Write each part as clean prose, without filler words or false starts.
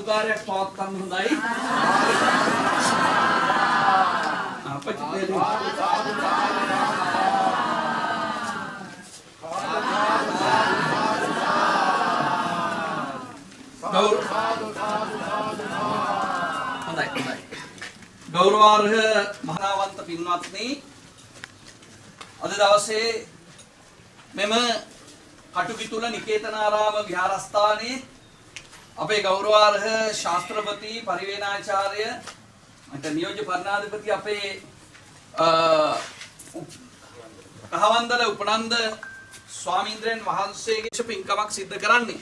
සාදුකාරයක් පවත්වන්න හොඳයි. ගෞරවාර්හ මහාවන්ත පින්වත්නි, අද දවසේ මෙම කටුකිතුල නිකේතනාරාම විහාරස්ථානයේ අපේ ගෞරවාර්හ ශාස්ත්‍රපති පරිවේනාචාර්ය නියෝජ්‍ය පරණාධිපති අපේ කහවන්දල උපනන්ද ස්වාමීන්ද්‍රයන් වහන්සේගේ පින්කමක් සිද්ධ කරන්නේ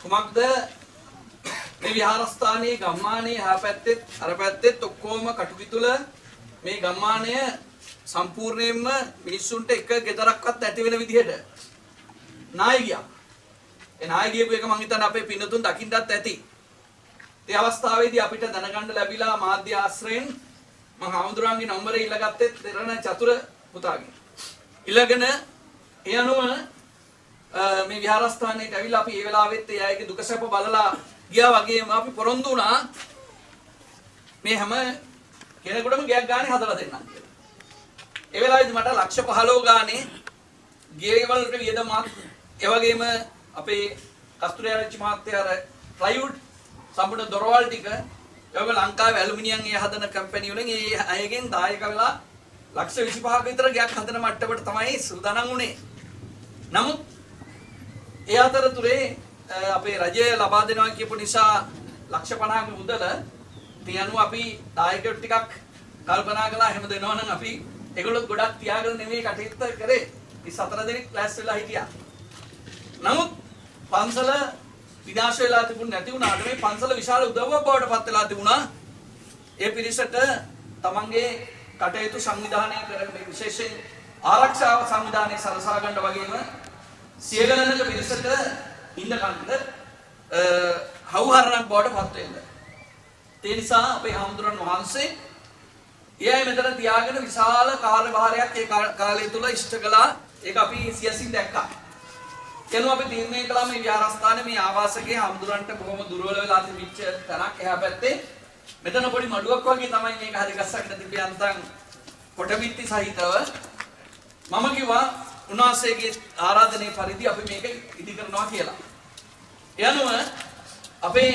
කුමක්ද? මේ විහාරස්ථානයේ ගම්මානයේ හා පැත්තෙත් අර පැත්තෙත් ඔක්කොම කටුකිතුල මේ ගම්මානය සම්පූර්ණයෙන්ම මිනිස්සුන්ට එක ගෙදරක්වත් ඇති වෙන විදිහට නාය ගියා. ඒ නාය ගියපු එක මම හිතන්නේ අපේ පින්නතුන් දකින්නත් ඇති. ඒ අවස්ථාවේදී අපිට දැනගන්න ලැබිලා මාධ්‍ය ආශ්‍රයෙන් මම හාමුදුරන්ගේ නම්බරේ ඉල්ලගත්තේ දෙරණ චතුර පුතාගේ. ඉල්ලගෙන ඒ අනුව මේ විහාරස්ථානයට ඇවිල්ලා අපි ඒ වෙලාවෙත් ඒ අයගේ දුක සැප බලලා ගියා වගේම අපි පොරොන්දු වුණා මේ හැම කෙනෙකුටම ගයක් ගානේ හදලා දෙන්නම් කියලා. ඒ වෙලාවේදී මට ලක්ෂ 15 ගානේ ගේ වලට වියදමක් ඒ වගේම අපේ කස්තුරි ආරච්චි මහත්තයා අර ප්ලයිවුඩ් සම්පූර්ණ දොරවල් ටික ඒක ලංකාවේ ඇලුමිනියම් ඒ හදන කම්පැනි වලින් ඒ අයගෙන් දායක වෙලා ලක්ෂ 25ක විතර ගයක් හදන මට්ටමට තමයි සූදානම් වුණේ. නමුත් ඒ අතරතුරේ අපේ රජය ලබා දෙනවා කියපු නිසා ලක්ෂ 50ක මුදල තියනුව අපි දායකයෝ ටිකක් කල්පනා කළා එහෙම දෙනවා නම් අපි ඒගොල්ලෝ ගොඩක් තියාගෙන නෙමෙයි කටයුත්ත කරේ. 24 දෙනෙක් ක්ලාස් වෙලා හිටියා. නමුත් පන්සල විනාශ වෙලා තිබුණ නැති වුණාට මේ පන්සල විශාල උදව්වක් බවට පත් වෙලා තිබුණා. ඒ පිරිසට තමන්ගේ කටයුතු සංවිධානය කරගෙන විශේෂයෙන් ආරක්ෂාව සංවිධානය සලසා ගන්න වගේම සියගණනක පිරිසට ඉන්න කන්ද හවුහරණක් බවට පත් වෙන්න. ඒ නිසා අපේ හාමුදුරන් වහන්සේ එයයි මෙතන තියාගෙන විශාල කාර්යභාරයක් ඒ කාලය තුල ඉෂ්ට කළා. ඒක අපි සියසින් දැක්කා. එනවා අපි තීරණය කළා මේ විහාරස්ථානයේ මේ ආවාසකයේ හාමුදුරන්ට බොහොම දුර්වල වෙලා තිබිච්ච තැනක් එහා පැත්තේ මෙතන පොඩි මඩුවක් වගේ තමයි මේක හරි ගස්සකට තිබියන්තම් කොටමිටි සහිතව මම කිව්වා උන්වහන්සේගේ ආරාධනයේ පරිදි අපි මේක ඉදි කරනවා කියලා. යනුව අපේ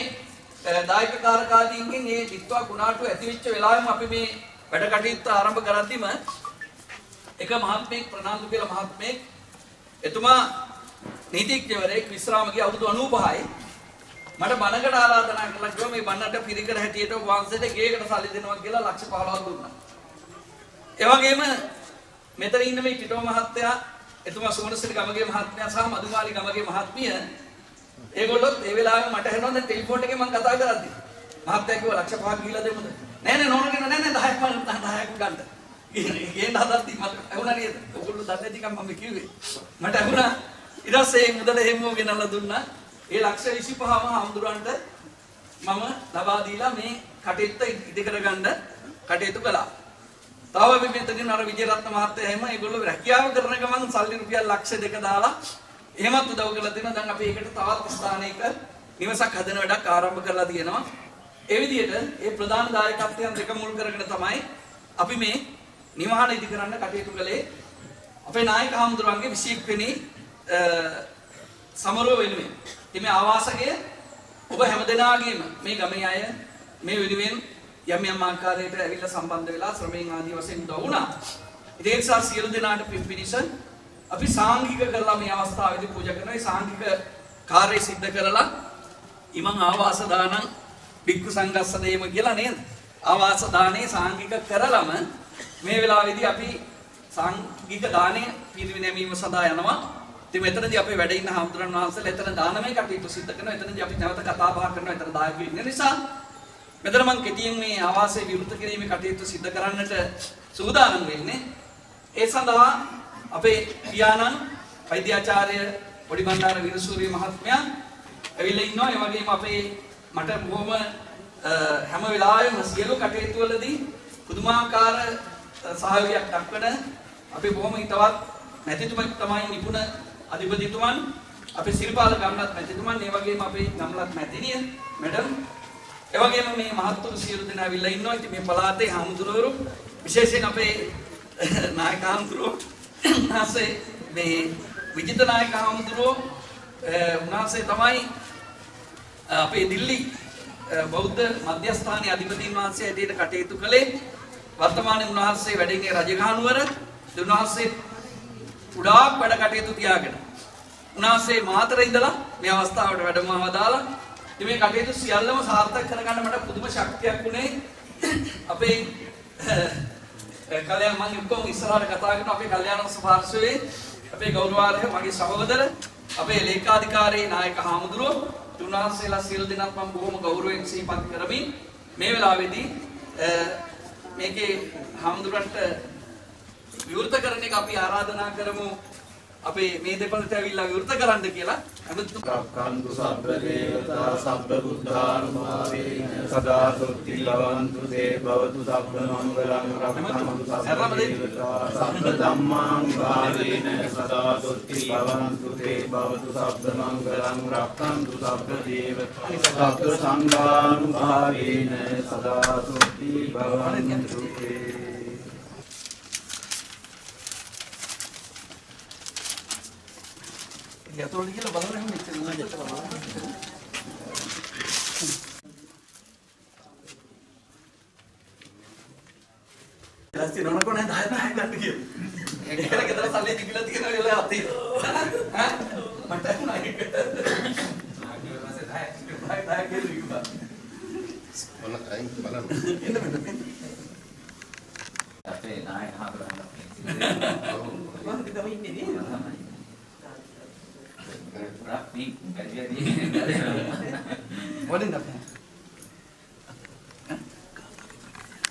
දායක කාර්යකාරීන්ගෙන් මේ විත්වා ගුණාටු ඇතිවෙච්ච වෙලාවෙම අපි මේ වැඩ කටයුත්ත ආරම්භ කරද්දිම එක මහත්මයෙක් ප්‍රනාන්දු කියලා මහත්මයෙක් එතුමා නීතිඥවරයෙක් විශ්‍රාම ගිය අවුරුදු 95යි මට බණකට ආරාධනා කළා කිව්වා මේ බණට පිරිකර හැටියට වංශයට ගේකට සල්ලි දෙනවා කියලා ලක්ෂ 15ක් දුන්නා. ඒ වගේම මෙතන ඉන්න මේ පිටෝ මහත්තයා එතුමා සෝනසිරි ගමගේ මහත්මයා සහ මදුමාලි ගමගේ මහත්මිය ඒගොල්ලොත් ඒ වෙලාවේ මට හෙනවා දැන් ටෙලිෆෝන් එකේ මම කතා කරද්දි මහත්තයා කිව්වා ලක්ෂ 5ක් ගිහලා දෙමුද නෑ නෑ නෝනගෙන නෑ නෑ 10ක් ගන්න ගේන්න හදද්දි මට ඇහුණා නේද ඔයගොල්ලෝ දන්නේ නැති කම මම කිව්වේ මට ඇහුණා ඊට පස්සේ මුදල එහෙමම ගෙනල්ලා දුන්නා ඒ ලක්ෂ 25ම හමුදුරන්ට මම ලබා දීලා මේ කටයුත්ත ඉදි කරගන්න කටයුතු කළා. තව අපි මෙතනින් අර විජේරත්න මහත්තයා එහෙම ඒගොල්ලෝ රැකියාව කරන ගමන් සල්ලි රුපියල් ලක්ෂ 2 දාලා එහෙමත් උදව් කරලා දෙනවා. දැන් අපි ඒකට තවත් ස්ථානයක නිවසක් හදන වැඩක් ආරම්භ කරලා තියෙනවා. ඒ විදිහට ඒ ප්‍රධාන දායකත්වයන් දෙක මුල් කරගෙන තමයි අපි මේ නිවහන ඉදි කරන්න කටයුතු කළේ. අපේ නායක හමුදුරන්ගේ 21 වෙනි සමරුව වෙනුවෙන්. ඉතින් මේ ආවාසකය ඔබ හැමදෙනාගේම මේ ගමේ අය මේ වෙනුවෙන් යම් යම් ආකාරයකට ඇවිල්ලා සම්බන්ධ වෙලා ශ්‍රමයෙන් ආදී වශයෙන් උදව් වුණා. ඒ නිසා සියලු දෙනාට පින්පිනිස අපි සාංගික කරලා මේ අවස්ථාවේදී පූජා කරනවා. ඒ සාංගික කාර්යය සිද්ධ කරලා ඉමං ආවාස දානං බික්කු සංඝස්ස දේම කියලා නේද? ආවාස දානේ සාංගික කරලම මේ වෙලාවේදී අපි සාංගික දානේ පිරිනැමීම සඳහා යනවා. ඉතින් මෙතනදී අපේ වැඩ ඉන්න හාමුදුරන් වහන්සේලා එතන දානමය කටයුතු සිද්ධ කරනවා. එතනදී අපි නැවත කතා බහ කරනවා. එතන දායකයෝ ඉන්න නිසා මෙතන මම කෙටියෙන් මේ ආවාසයේ විවෘත කිරීමේ කටයුතු සිද්ධ කරන්නට සූදානම් වෙන්නේ. ඒ සඳහා අපේ පියාණන් වෛද්‍යාචාර්ය පොඩිබණ්ඩාර විරසූරිය මහත්මයා ඇවිල්ලා ඉන්නවා. ඒ වගේම අපේ මට බොහොම හැම වෙලාවෙම සියලු කටයුතු වලදී පුදුමාකාර සහයෝගයක් දක්වන අපේ බොහොම හිතවත් මැතිතුමෙක් තමයි නිපුණ අධිපතිතුමන් අපේ සිරිපාල ගම්ලත් මැතිතුමන්, ඒ වගේම අපේ ගම්ලත් මැතිණිය මැඩම්, ඒ වගේම මේ මහත්තුරු සියලු දෙනා අවිල්ලා ඉන්නවා. ඉතින් මේ පළාතේ හාමුදුරුවරු විශේෂයෙන් අපේ නායක හාමුදුරුවෝ උන්වහන්සේ මේ විජිත නායක හාමුදුරුවෝ උන්වහන්සේ තමයි අපේ දිල්ලි බෞද්ධ මධ්‍යස්ථානයේ අධිපතින් වහන්සේ ඇටියට කටයුතු කළේ. වර්තමානයේ උන්වහන්සේ වැඩ ඉන්නේ රජගහනුවර. උන්වහන්සේ උඩාක් වැඩ කටයුතු තියාගෙන උන්වහන්සේ මාතර ඉඳලා මේ අවස්ථාවට වැඩමව දාලා ඉතින් මේ කටයුතු සියල්ලම සාර්ථක කරගන්න මට පුදුම ශක්තියක් උනේ. අපේ කල්‍යාණ මම ඔක්කොම ඉස්සරහට කතා කරන අපේ කල්‍යාණ සභාර්ශවයේ අපේ ගෞරවාර්හ මගේ සහෝදර අපේ ලේකාධිකාරී නායක හාමුදුරුවෝ උන්වහන්සේලා සියලු දෙනාත් මම බොහොම ගෞරවයෙන් සිහිපත් කරමින් මේ වෙලාවේදී මේකේ හාමුදුරන්ට විවෘත කරන එක අපි ආරාධනා කරමු. අපේ මේ දෙපළට ඇවිල්ලා විවෘත කරන්න කියලා අනුත් රක්ඛන්තු සබ්බ දේවතා සබ්බ බුද්ධානුභාවේන සදා සොත්ති භවන්තු තේ භවතු සබ්බ මංගලං රක්ඛන්තු සබ්බ දේවතා සබ්බ ධම්මානුභාවේන සදා සොත්ති භවන්තු තේ භවතු සබ්බ මංගලං රක්ඛන්තු සබ්බ දේවතා සබ්බ සංඝානුභාවේන සදා සොත්ති භවන්තු තේ. Ya tuh lagi lah balon yang micin aja tuh balon. Jelas sih, orang kau nanya dah kan dia. Kira kita saling dibilang tiga kali lah hati. Hah? Macam mana ini? Masih dah gitu juga. Mana kain balon? Ini benar. Tapi naik harga. Wah, kita ini ni. Rapi, enggak jadi. Boleh enggak?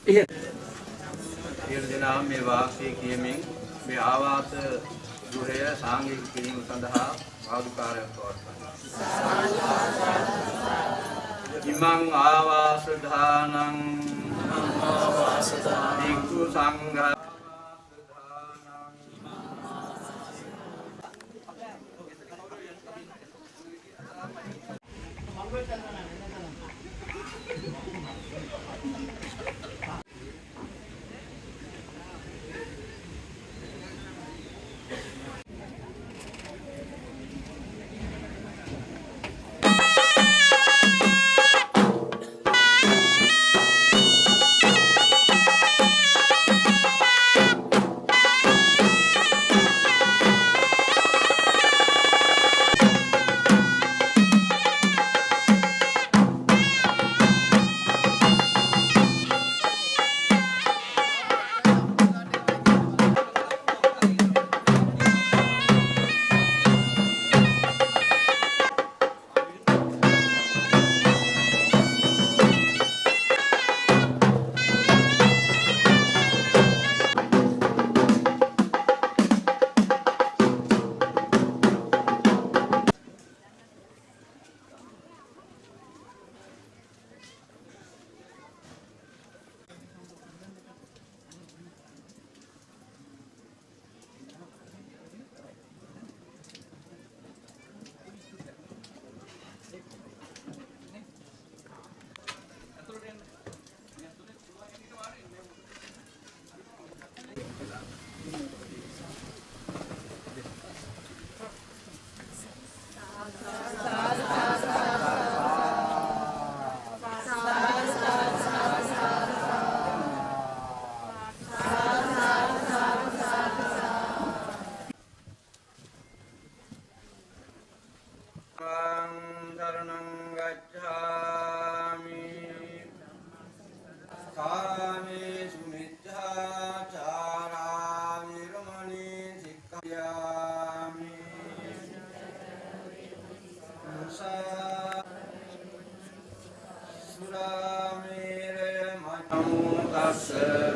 Iya. සියලු දෙනාම මේ වාක්‍යය කියමින් මේ ආවාස ගෘහය සාංගික කිරීම සඳහා සාදුකාරයක් පවත්වනවා. ඉමං ආවාස දානං භික්ඛු සංඝ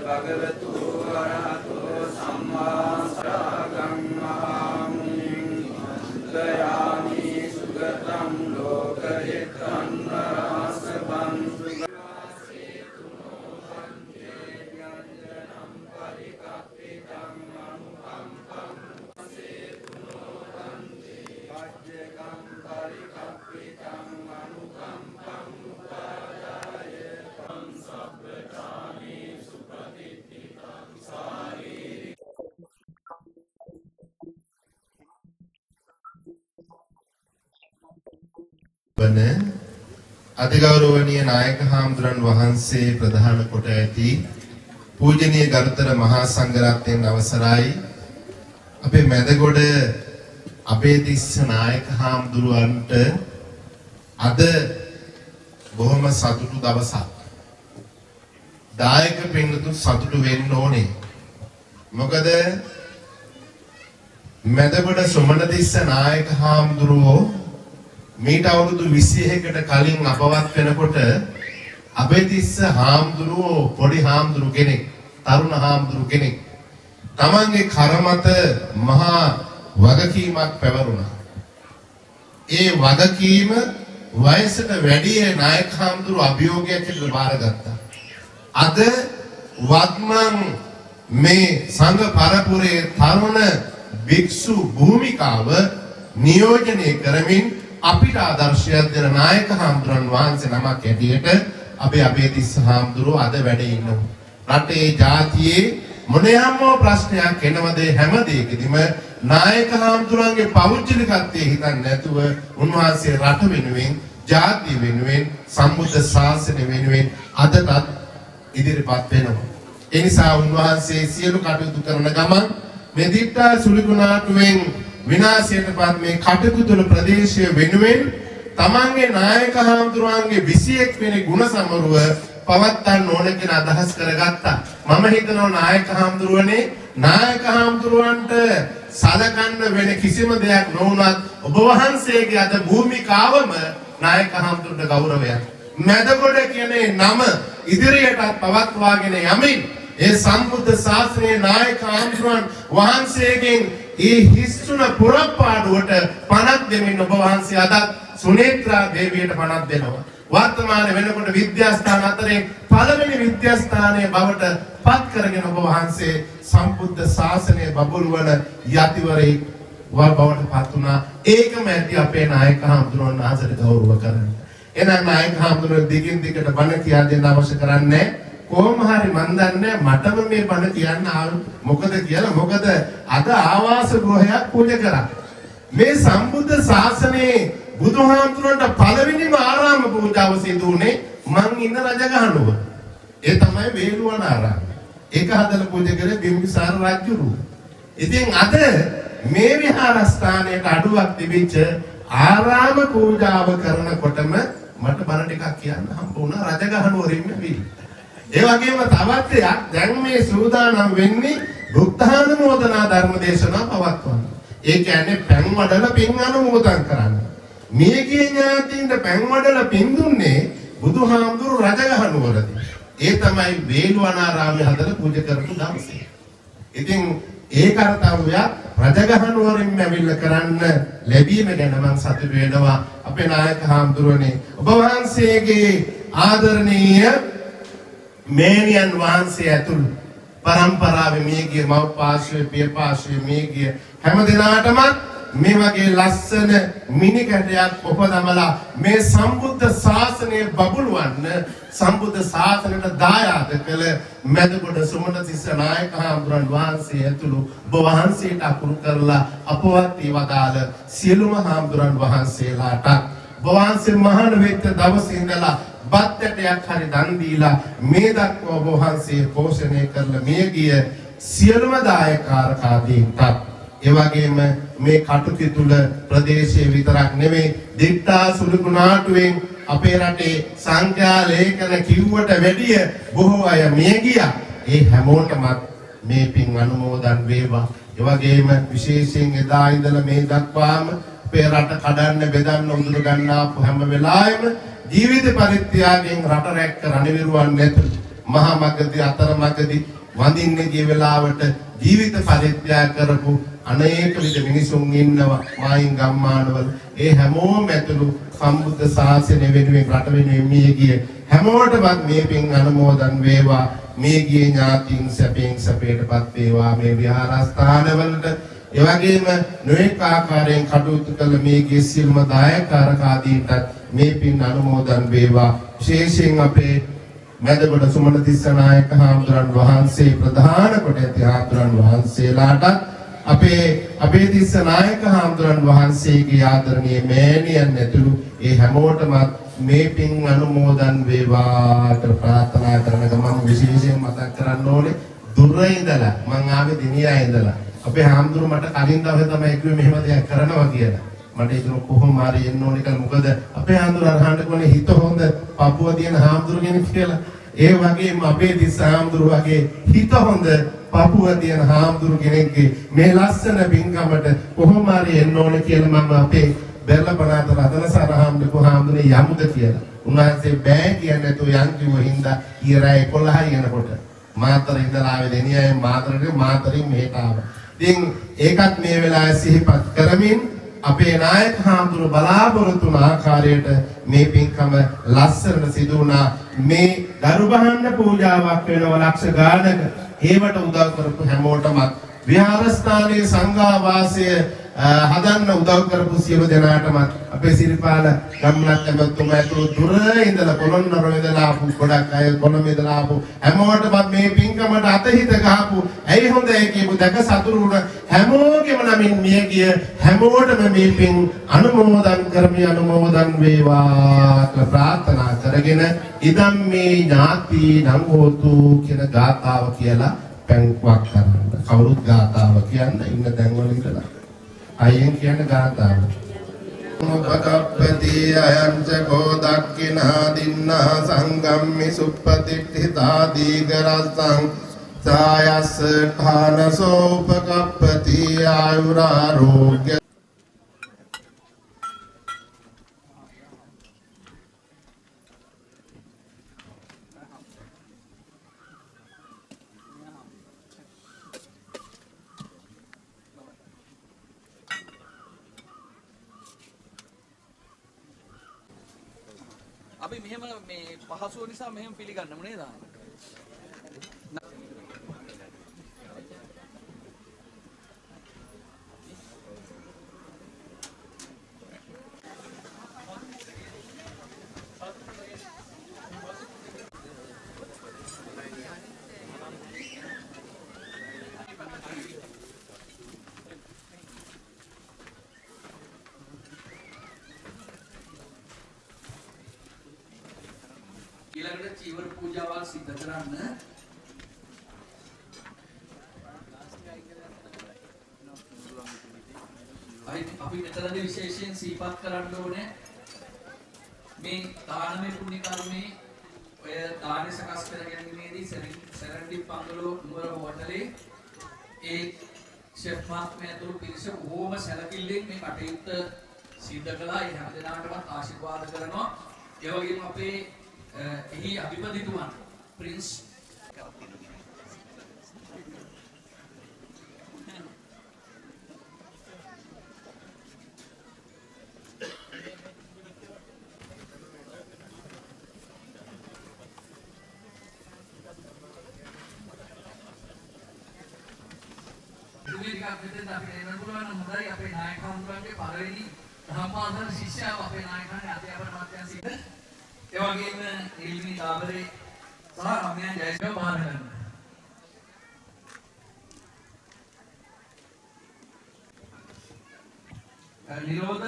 භගවතු වරහතෝ සම්මා සම්බුද්ධං දයාමි සුගතං ලෝකහිතං රාසවං සේතුනෝ ලබන අතිගෞරවනීය නායක හාමුදුරන් වහන්සේ ප්‍රධාන කොට ඇති පූජනීය ගරුතර මහා සංඝරත්නයන් අවසරයි අපේ මැදගොඩ අපේතිස්ස නායක හාමුදුරුවන්ට අද බොහොම සතුටු දවසක්. දායක පින්වතුන් සතුටු වෙන්න ඕනේ. මොකද මැදගොඩ සොමනතිස්ස නායක හාමුදුරුවෝ මීට අවුරුදු 21කට කලින් අපවත් වෙනකොට අපේතිස්ස හාමුදුරුවෝ පොඩි හාමුදුරු කෙනෙක්, තරුණ හාමුදුරු කෙනෙක්. තමන්ගේ කරමත මහා වගකීමක් පැවරුණා. ඒ වගකීම වයසට වැඩි නායක හාමුදුරු අභියෝගයක් කියලා බාරගත්තා. අද වත්මන් මේ සංඝ පරපුරේ තරුණ භික්ෂු භූමිකාව නියෝජනය කරමින් අපිට ආදර්ශයක් දෙන නායක හාමුදුරන් වහන්සේ නමක් ඇටියට අපේ අපේතිස්ස හාමුදුරුවෝ අද වැඩ ඉන්නවා. රටේ ජාතියේ මොනියම්ම ප්‍රශ්නයක් එනවද හැම දෙයකදීම නායක හාමුදුරන්ගේ පෞද්ගලිකත්වයේ හිතන්නේ නැතුව උන්වහන්සේ රට වෙනුවෙන්, ජාතිය වෙනුවෙන්, සම්බුද්ධ ශාසනය වෙනුවෙන් අදටත් ඉදිරිපත් වෙනවා. ඒ නිසා උන්වහන්සේ සියලු කටයුතු කරන ගමන් මේ දිට්ඨා සුලිගුණාටුවෙන් විනාශයටපත් මේ කටුකුතුල ප්‍රදේශය වෙනුවෙන් තමන්ගේ නායක හාමුදුරුවන්ගේ 21 වෙනි ගුණ සමරුව පවත්වන්න ඕන කියන අදහස් කරගත්තා. මම හිතනවා නායක හාමුදුරුවනේ නායක හාමුදුරුවන්ට සලකන්න වෙන කිසිම දෙයක් නොවුනත් ඔබ වහන්සේගේ අද භූමිකාවම නායක හාමුදුරුවන්ට ගෞරවයක්. මැදගොඩ කියන්නේ නම ඉදිරියටත් පවත්වාගෙන යමින් ඒ සම්බුද්ධ ශාසනයේ නායක හාමුදුරුවන් වහන්සේගෙන් ඒ හිස්තුන පුරප්පාඩුවට පණක් දෙමින් ඔබ වහන්සේ අදත් සුනේත්‍රා දේවියට පණක් දෙනවා. වර්තමාන වෙනකොට විද්‍යාස්ථාන අතරේ පළවෙනි විද්‍යාස්ථානයේ බවට පත් කරගෙන ඔබ වහන්සේ සම්බුද්ධ ශාසනයේ බබළුවන යතිවරේ බවට පත් වුණා. ඒකම ඇති අපේ නායක හාමුදුරුවන් වහන්සේට ගෞරව කරන්න. එහෙනම් නායක හාමුදුරුවෝ දිගින් දිගට බණ කියා දෙන්න අවශ්‍ය කරන්නේ කොහොම හරි මන් දන්නේ මටම මේ බණ කියන්න මොකද කියලා. මොකද අද ආවාස ගෘහයක් පූජා කරා. මේ සම්බුද්ධ ශාසනයේ බුදුහාමුදුරන්ට පළවෙනිම ආරාම පූජාව සිදු වුණේ මං ඉන්න රජගහනුව. ඒ තමයි වේළුවනාරාම. ඒක හදලා පූජා කරේ බිම්බිසාර රජුරු. ඉතින් අද මේ විහාරස්ථානයට අඩුවක් තිබිච්ච ආරාම පූජාව කරනකොටම මට බණ ටිකක් කියන්න හම්බ වුණා රජගහනුවරින්ම වී. ඒ වගේම තවත් දෙයක් දැන් මේ සූදානම් වෙන්නේ බුද්ධානුමෝදනා ධර්ම දේශනා පවත්වන්න. ඒ කියන්නේ පැන් වඩලා පින් අනුමෝදන් කරන්න. මේකේ ඥාතියින්ට පැන් වඩලා පින් දුන්නේ බුදුහාමුදුරු රජගහනුවරදී. ඒ තමයි වේළුවනාරාමයේ හදලා පූජා කරපු දවසේ. ඉතින් ඒ කාර්යය රජගහනුවරින් ඇවිල්ලා කරන්න ලැබීම ගැන මම සතුටු වෙනවා. අපේ නායක හාමුදුරනේ ඔබ වහන්සේගේ ආදරණීය මේනියන් වහන්සේ ඇතුළු පරම්පරාවේ මේගිය මව් පාර්ශ්වයේ පිය පාර්ශ්වයේ මේගිය හැම දිනාටම මේ වගේ ලස්සන මිනි කැටයක් උපදමලා මේ සම්බුද්ධ ශාසනය බබළුවන්න සම්බුද්ධ ශාසනයට දායාද කළ මැදගොඩ සුමනතිස්ස නායක හාමුදුරන් වහන්සේ ඇතුළු ඔබ වහන්සේට අකුරු කරලා අපවත් වදාළ සියලුම හාමුදුරන් වහන්සේලාට ඔබ වහන්සේ මහාන වෙච්ච දවසේ ඉඳලා බත්තටයක් හරි දන් දීලා මේ දක්වා ඔබ වහන්සේ පෝෂණය කරලා මිය ගිය සියලුම දායකාරකාදීන්ට ඒ වගේම මේ කටුකිතුල ප්‍රදේශයේ විතරක් නෙමෙයි දිට්ඨා සුළුගුණාටුවෙන් අපේ රටේ සංඛ්‍යා ලේඛන කිව්වට වැඩිය බොහෝ අය මිය ගියා. ඒ හැමෝටම මේ පින් අනුමෝදන් වේවා. ඒ වගේම විශේෂයෙන් එදා ඉඳලා මේ දක්වාම අපේ රට කඩන්න බෙදන්න උදුර ගන්නාපු හැම වෙලාවෙම ජීවිත පරිත්‍යාගයෙන් රට රැක්ක රණවිරුවන් නැතුළු මහා මගදී අතරමගදී වඳින්න ගිය වෙලාවට ජීවිත පරිත්‍යාග කරපු අනේක විද මිනිසුන් ඉන්නවා මායින් ගම්මානවල. ඒ හැමෝම ඇතුළු සම්බුද්ධ ශාසනය වෙනුවෙන් රට වෙනුවෙන් මිය ගිය හැමෝටමත් මේ පින් අනුමෝදන් වේවා. මේ ගිය ඥාතීන් සැපෙන් සැපයටපත් වේවා. මේ විහාරස්ථානවලට ඒ වගේම නොඑක ආකාරයෙන් කටයුතු කළ මේ ගිය සියලුම දායකාරකාදීන්ට මේ පින් අනුමෝදන් වේවා. විශේෂයෙන් අපේ මැදගොඩ සුමනතිස්ස නායක හාමුදුරන් වහන්සේ ප්‍රධාන කොට ඇති හාමුදුරන් වහන්සේලාට අපේ අබේතිස්ස නායක හාමුදුරන් වහන්සේගේ ආදරණීය මෑණියන් ඇතුළු ඒ හැමෝටම මේ පින් අනුමෝදන් වේවා කියලා ප්‍රාර්ථනා කරන ගමන් විශේෂයෙන් මතක් කරන්න ඕනේ දුර ඉඳලා මං ආවේ දිනියා ඉඳලා අපේ හාමුදුරු මට කලින් දවසේ තමයි කිව්වේ මෙහෙම දෙයක් කරනවා කියලා. මට ඒක කොහොම හරි එන්න ඕනේ කියලා. මොකද අපේ හාමුදුරු අරහන්න කොනේ හිත හොඳ පපුව දින හාමුදුරු කෙනෙක් කියලා. ඒ වගේම අපේ දිස් හාමුදුරු වගේ හිත හොඳ පපුව දින හාමුදුරු කෙනෙක්ගේ මේ ලස්සන පින්කමට කොහොම හරි එන්න ඕනේ කියලා මම අපේ බෙල්ලපනාත රතනසාර හාමුදුරු හාමුදුරනේ යමුද කියලා. උන්වහන්සේ බෑ කියන්නේ නැතුව යන් කිව්ව හින්දා ඊරා 11යි යනකොට මාතර ඉඳලා ආවේ දෙනියයි මාතරින් මෙහෙට ආවා. ඉතින් ඒකත් මේ වෙලාවේ සිහිපත් කරමින් අපේ නායක හාමුදුරු බලාපොරොත්තු වුණ ආකාරයට මේ පින්කම ලස්සනට සිදු වුණා. මේ දරු බහන්න පූජාවක් වෙනවා ලක්ෂ ගානක. ඒවට උදව් කරපු හැමෝටම විහාරස්ථානයේ සංඝාවාසය හදන්න උදව් කරපු සියලු දෙනාටම අපේ සිරිපාල ගම්ලත් ඇමතුමා ඇතුළු දුර ඉඳලා පොළොන්නරුව ඉඳලා ආපු ගොඩක් අය කොළඹ ඉඳලා ආපු හැමෝටම මේ පින්කමට අතහිත ගහපු ඇයි හොඳයි කියපු දැක සතුරු වුණ හැමෝගෙම නමින් මිය ගිය හැමෝටම මේ පින් අනුමෝදන් අනුමෝදන් වේවා කියලා ප්‍රාර්ථනා කරගෙන ඉදම් මේ ඥාති නම් හෝතු කියන ගාථාව කියලා පැන්කුවක් කරන්න. කවුරුත් ගාථාව කියන්න ඉන්න තැන්වල ඉඳලා අයියෙන් කියන ගාථාව. මොකක්පති අයංච කෝ දක්ඛිනා දින්නා සංගම්මි සුප්පතිත්ථිතා දීඝරස්සං සායස්ස ඨානසෝ උපකප්පති ආයුරාරෝග්‍ය. අපි මෙහෙම මේ පහසුව නිසා මෙහෙම පිළිගන්නමු නේද? ඊළඟට චීවර පූජාවල් සිද්ධ කරන්න අපි මෙතනදී විශේෂයෙන් සිහිපත් කරන්න ඕනේ මේ දානමය පුණ්‍ය කර්මයේ ඔය දාන සකස් කර ගැනීමේදී සරණදීප පන්ගලෝ නුවර හෝටලේ ඒ ෂෙෆ් මාත්මය ඇතුළු පිරිස බොහොම සැලකිල්ලෙන් මේ කටයුත්ත සිද්ධ කළා. ඒ හැම දිනකටම ආශිර්වාද කරනවා. ඒ වගේම අපේ එහි අධිපතිතුමන් ප්‍රින්ස් අපේ නායක හඳුරන්නේ පළවෙනි ධම්මාසන ශිෂ්‍යව අපේ නායකයන් අධ්‍යාපන මාත්‍යාංශික ඒ වගේම එල්මිනි තාබරේ සහ රම්‍යන් ජයසේව බාර ගන්නවා. නිරෝධ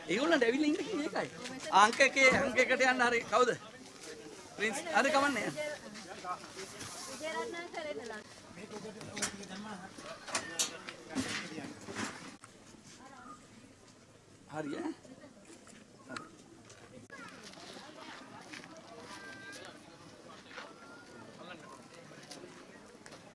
ඒගොල්ලන්ට ඇවිල්ලා ඉන්න කිව්වේ ඒකයි. අංක එකට යන්න හරි කවුද? ප්‍රින්ස් හරි කමන්නේ. හරි ඈ